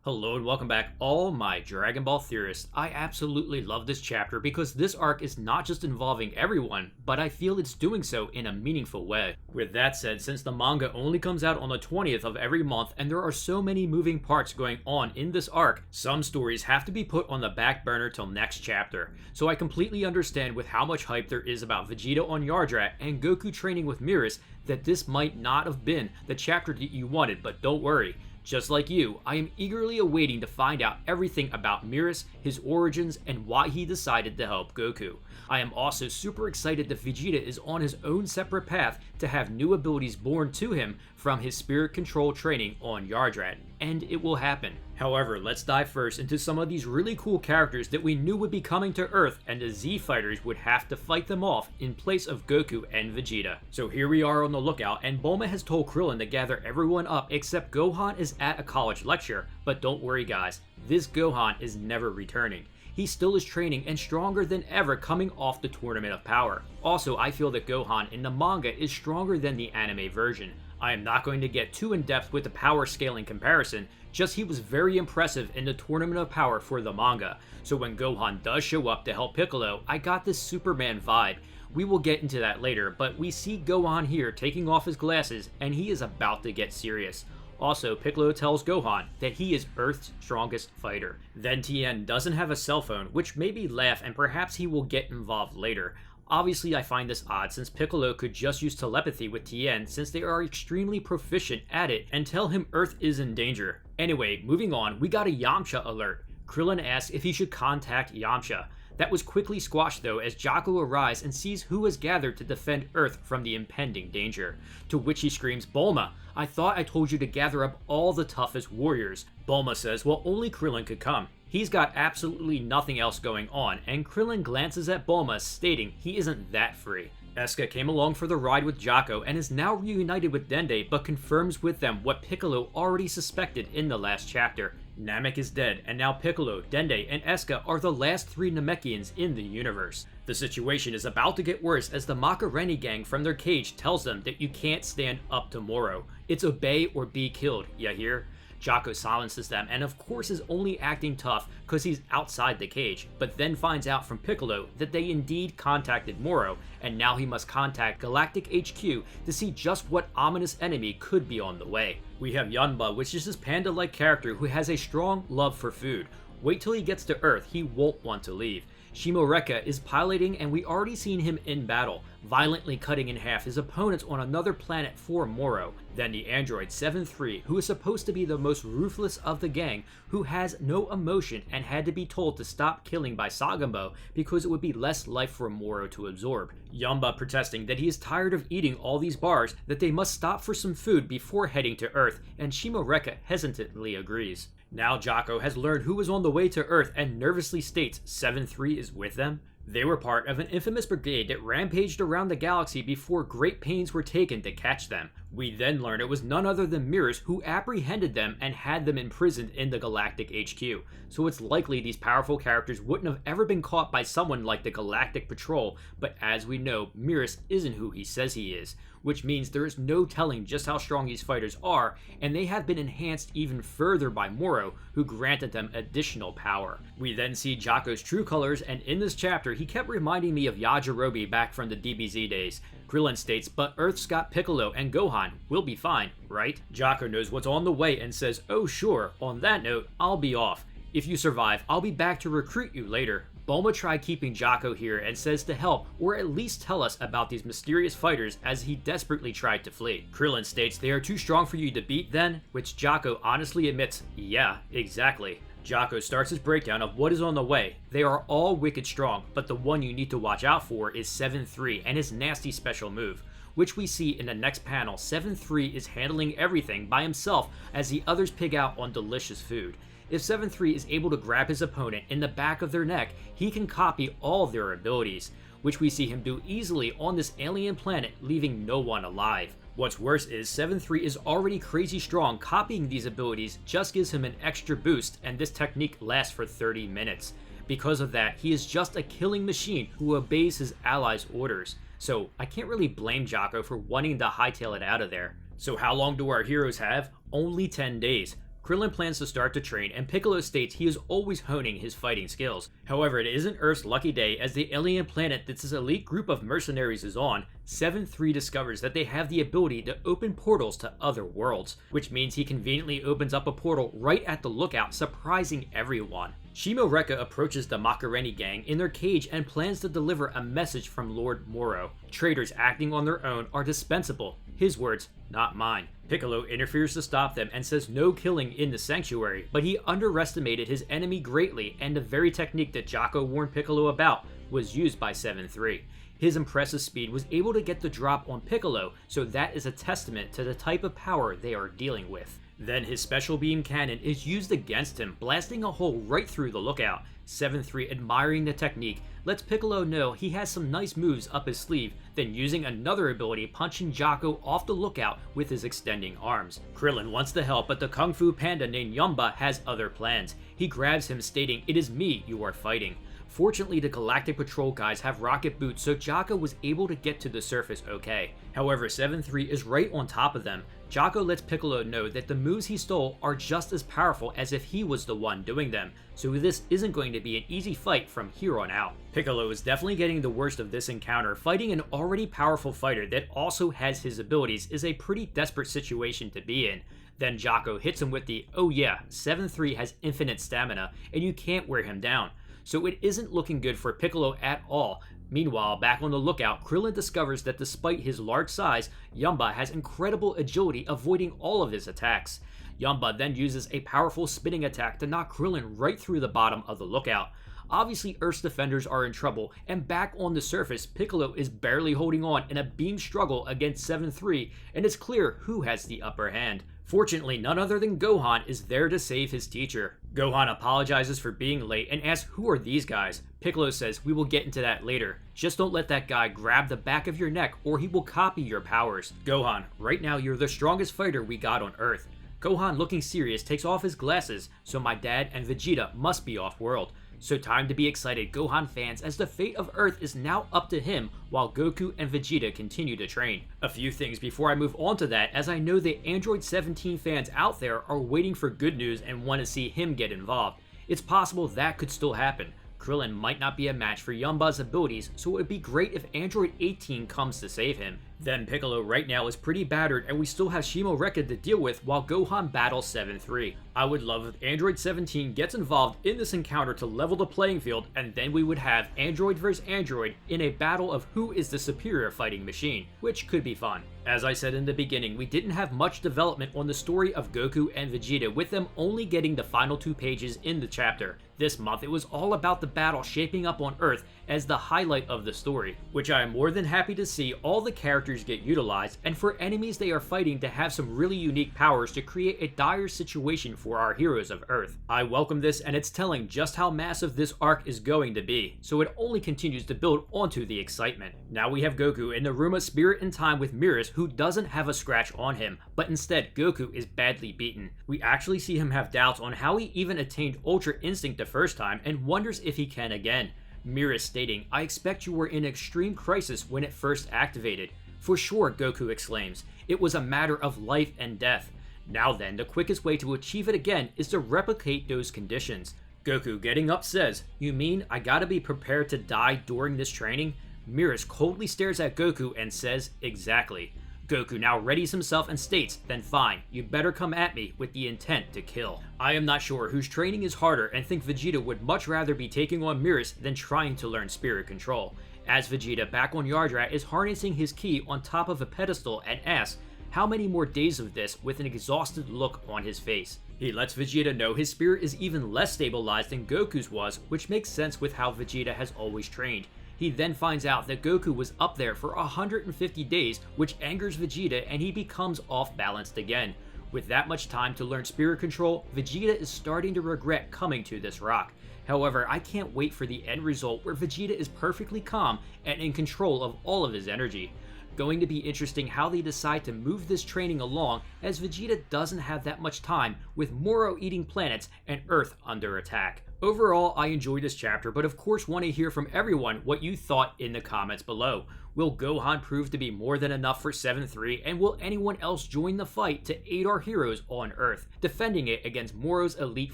Hello and welcome back, all my Dragon Ball theorists. I absolutely love this chapter because this arc is not just involving everyone, but I feel it's doing so in a meaningful way. With that said, since the manga only comes out on the 20th of every month and there are so many moving parts going on in this arc, some stories have to be put on the back burner till next chapter. So I completely understand with how much hype there is about Vegeta on Yardrat and Goku training with Merus that this might not have been the chapter that you wanted, but don't worry. Just like you, I am eagerly awaiting to find out everything about Merus, his origins, and why he decided to help Goku. I am also super excited that Vegeta is on his own separate path to have new abilities born to him from his spirit control training on Yardrat, and it will happen. However, let's dive first into some of these really cool characters that we knew would be coming to Earth, and the Z fighters would have to fight them off in place of Goku and Vegeta. So here we are on the lookout, and Bulma has told Krillin to gather everyone up except Gohan is at a college lecture. But don't worry guys, this Gohan is never returning. He still is training and stronger than ever coming off the Tournament of Power. Also, I feel that Gohan in the manga is stronger than the anime version. I am not going to get too in depth with the power scaling comparison, just he was very impressive in the Tournament of Power for the manga. So when Gohan does show up to help Piccolo, I got this Superman vibe. We will get into that later, but we see Gohan here taking off his glasses and he is about to get serious. Also, Piccolo tells Gohan that he is Earth's strongest fighter. Then Tien doesn't have a cell phone, which made me laugh and perhaps he will get involved later. Obviously, I find this odd since Piccolo could just use telepathy with Tien since they are extremely proficient at it and tell him Earth is in danger. Anyway, moving on, we got a Yamcha alert. Krillin asks if he should contact Yamcha. That was quickly squashed though as Jaco arrives and sees who has gathered to defend Earth from the impending danger. To which he screams, "Bulma, I thought I told you to gather up all the toughest warriors." Bulma says, well, only Krillin could come. He's got absolutely nothing else going on, and Krillin glances at Bulma, stating he isn't that free. Eska came along for the ride with Jaco and is now reunited with Dende, but confirms with them what Piccolo already suspected in the last chapter. Namek is dead, and now Piccolo, Dende, and Eska are the last three Namekians in the universe. The situation is about to get worse as the Macareni gang from their cage tells them that you can't stand up to Moro. It's obey or be killed, ya hear? Jaco silences them and of course is only acting tough because he's outside the cage, but then finds out from Piccolo that they indeed contacted Moro, and now he must contact Galactic HQ to see just what ominous enemy could be on the way. We have Yunba, which is this panda-like character who has a strong love for food. Wait till he gets to Earth, he won't want to leave. Shimoreka is piloting and we already seen him in battle, violently cutting in half his opponents on another planet for Moro. Then the android 7-3, who is supposed to be the most ruthless of the gang, who has no emotion and had to be told to stop killing by Sagambo because it would be less life for Moro to absorb. Yamba protesting that he is tired of eating all these bars, that they must stop for some food before heading to Earth, and Shimoreka hesitantly agrees. Now Jaco has learned who is on the way to Earth and nervously states 7-3 is with them. They were part of an infamous brigade that rampaged around the galaxy before great pains were taken to catch them. We then learn it was none other than Merus who apprehended them and had them imprisoned in the Galactic HQ. So it's likely these powerful characters wouldn't have ever been caught by someone like the Galactic Patrol, but as we know, Merus isn't who he says he is, which means there is no telling just how strong these fighters are, and they have been enhanced even further by Moro, who granted them additional power. We then see Jaco's true colors, and in this chapter he kept reminding me of Yajirobe back from the DBZ days. Krillin states, but Earth's got Piccolo and Gohan, we'll be fine, right? Jaco knows what's on the way and says, oh sure, on that note, I'll be off. If you survive, I'll be back to recruit you later. Bulma tried keeping Jaco here and says to help, or at least tell us about these mysterious fighters as he desperately tried to flee. Krillin states they are too strong for you to beat then, which Jaco honestly admits, yeah, exactly. Jaco starts his breakdown of what is on the way. They are all wicked strong, but the one you need to watch out for is 7-3 and his nasty special move, which we see in the next panel. 7-3 is handling everything by himself as the others pig out on delicious food. If 7-3 is able to grab his opponent in the back of their neck, he can copy all their abilities, which we see him do easily on this alien planet, leaving no one alive. What's worse is 7-3 is already crazy strong. Copying these abilities just gives him an extra boost, and this technique lasts for 30 minutes. Because of that, he is just a killing machine who obeys his allies' orders. So I can't really blame Jaco for wanting to hightail it out of there. So how long do our heroes have? Only 10 days. Krillin plans to start to train, and Piccolo states he is always honing his fighting skills. However, it isn't Earth's lucky day, as the alien planet that this elite group of mercenaries is on, 7-3 discovers that they have the ability to open portals to other worlds, which means he conveniently opens up a portal right at the lookout, surprising everyone. Shimo Rekka approaches the Macareni gang in their cage and plans to deliver a message from Lord Moro. Traitors acting on their own are dispensable. His words, not mine. Piccolo interferes to stop them and says no killing in the sanctuary, but he underestimated his enemy greatly, and the very technique that Jocko warned Piccolo about was used by 7-3. His impressive speed was able to get the drop on Piccolo, so that is a testament to the type of power they are dealing with. Then his special beam cannon is used against him, blasting a hole right through the lookout. 7-3, admiring the technique, lets Piccolo know he has some nice moves up his sleeve, then using another ability, punching Jocko off the lookout with his extending arms. Krillin wants to help, but the Kung Fu Panda named Yamba has other plans. He grabs him, stating, "It is me you are fighting." Fortunately, the Galactic Patrol guys have rocket boots, so Jocko was able to get to the surface okay. However, 7-3 is right on top of them. Jocko lets Piccolo know that the moves he stole are just as powerful as if he was the one doing them, so this isn't going to be an easy fight from here on out. Piccolo is definitely getting the worst of this encounter. Fighting an already powerful fighter that also has his abilities is a pretty desperate situation to be in. Then Jocko hits him with the, "Oh yeah, 7-3 has infinite stamina, and you can't wear him down." So it isn't looking good for Piccolo at all. Meanwhile, back on the lookout, Krillin discovers that despite his large size, Yamba has incredible agility, avoiding all of his attacks. Yamba then uses a powerful spinning attack to knock Krillin right through the bottom of the lookout. Obviously, Earth's defenders are in trouble, and back on the surface, Piccolo is barely holding on in a beam struggle against 7-3, and it's clear who has the upper hand. Fortunately, none other than Gohan is there to save his teacher. Gohan apologizes for being late and asks, "Who are these guys?" Piccolo says, "We will get into that later. Just don't let that guy grab the back of your neck or he will copy your powers." Gohan, "Right now you're the strongest fighter we got on Earth." Gohan, looking serious, takes off his glasses, so my dad and Vegeta must be off-world. So time to be excited, Gohan fans, as the fate of Earth is now up to him while Goku and Vegeta continue to train. A few things before I move on to that, as I know the Android 17 fans out there are waiting for good news and want to see him get involved. It's possible that could still happen. Krillin might not be a match for Yamba's abilities, so it would be great if Android 18 comes to save him. Then Piccolo right now is pretty battered, and we still have Shimo Rekka to deal with while Gohan battles 7-3. I would love if Android 17 gets involved in this encounter to level the playing field, and then we would have Android vs Android in a battle of who is the superior fighting machine, which could be fun. As I said in the beginning, we didn't have much development on the story of Goku and Vegeta, with them only getting the final 2 pages in the chapter. This month it was all about the battle shaping up on Earth as the highlight of the story, which I am more than happy to see all the characters get utilized, and for enemies they are fighting to have some really unique powers to create a dire situation for our heroes of Earth. I welcome this, and it's telling just how massive this arc is going to be, so it only continues to build onto the excitement. Now we have Goku in the room of spirit and time with Merus, who doesn't have a scratch on him, but instead Goku is badly beaten. We actually see him have doubts on how he even attained Ultra Instinct the first time and wonders if he can again. Merus stating, "I expect you were in extreme crisis when it first activated." "For sure," Goku exclaims. "It was a matter of life and death." Now then, the quickest way to achieve it again is to replicate those conditions. Goku, getting up, says, "You mean I gotta be prepared to die during this training?" Merus coldly stares at Goku and says, "Exactly." Goku now readies himself and states, "Then fine, you better come at me with the intent to kill." I am not sure whose training is harder and think Vegeta would much rather be taking on Merus than trying to learn spirit control. As Vegeta back on Yardrat is harnessing his ki on top of a pedestal and asks, how many more days of this, with an exhausted look on his face. He lets Vegeta know his spirit is even less stabilized than Goku's was, which makes sense with how Vegeta has always trained. He then finds out that Goku was up there for 150 days, which angers Vegeta and he becomes off-balanced again. With that much time to learn spirit control, Vegeta is starting to regret coming to this rock. However, I can't wait for the end result where Vegeta is perfectly calm and in control of all of his energy. Going to be interesting how they decide to move this training along, as Vegeta doesn't have that much time with Moro eating planets and Earth under attack. Overall, I enjoyed this chapter, but of course want to hear from everyone what you thought in the comments below. Will Gohan prove to be more than enough for 7-3, and will anyone else join the fight to aid our heroes on Earth, defending it against Moro's elite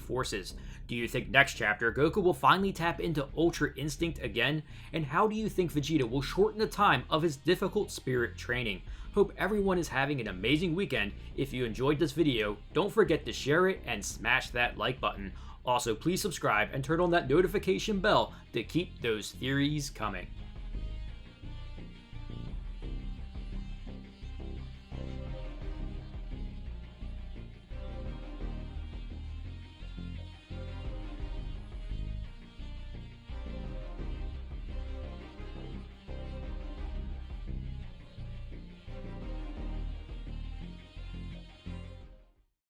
forces? Do you think next chapter Goku will finally tap into Ultra Instinct again? And how do you think Vegeta will shorten the time of his difficult spirit training? Hope everyone is having an amazing weekend. If you enjoyed this video, don't forget to share it and smash that like button. Also, please subscribe and turn on that notification bell to keep those theories coming.